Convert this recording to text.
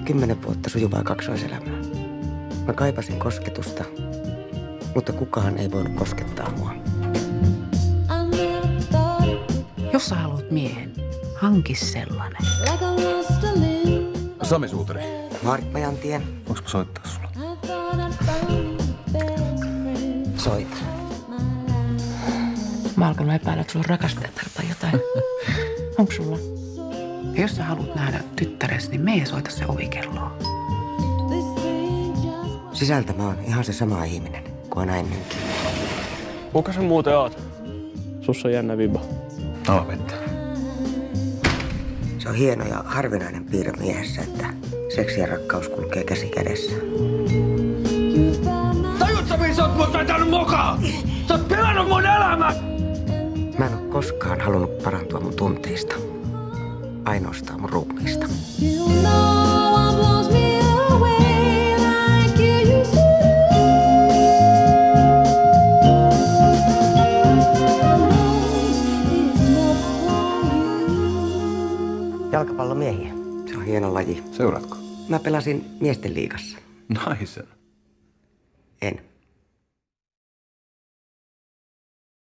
10 vuotta sujuvaa kaksoiselämää. Mä kaipasin kosketusta, mutta kukaan ei voinut koskettaa mua. Jos sä haluat miehen, hanki sellainen. Sami Suutari. Maaritmajantie. Voinko mä soittaa sulla? Soita. Mä alkanut epäillä, että sulla on rakastajatar tai jotain. Onko sulla? Ja jos sä haluat nähdä tyttäresi, niin mee soita se ovikelloa. Sisältä mä oon ihan se sama ihminen kuin aina ennenkin. Kuka sä muuten oot? Sussa on jännä vibba. Ala vettä. Se on hieno ja harvinainen piirre miehessä, että seksi ja rakkaus kulkee käsi kädessä. Tajutko, mihin sä oot mut vetänyt mukaan? Sä oot pilannut mun elämän! Mä en oo koskaan halunnut parantua mun tunteista. Ainoastaan mun ruumiista. Jalkapallomiehiä. Se on hieno laji. Seuraatko? Mä pelasin miesten liigassa. Naisen. En.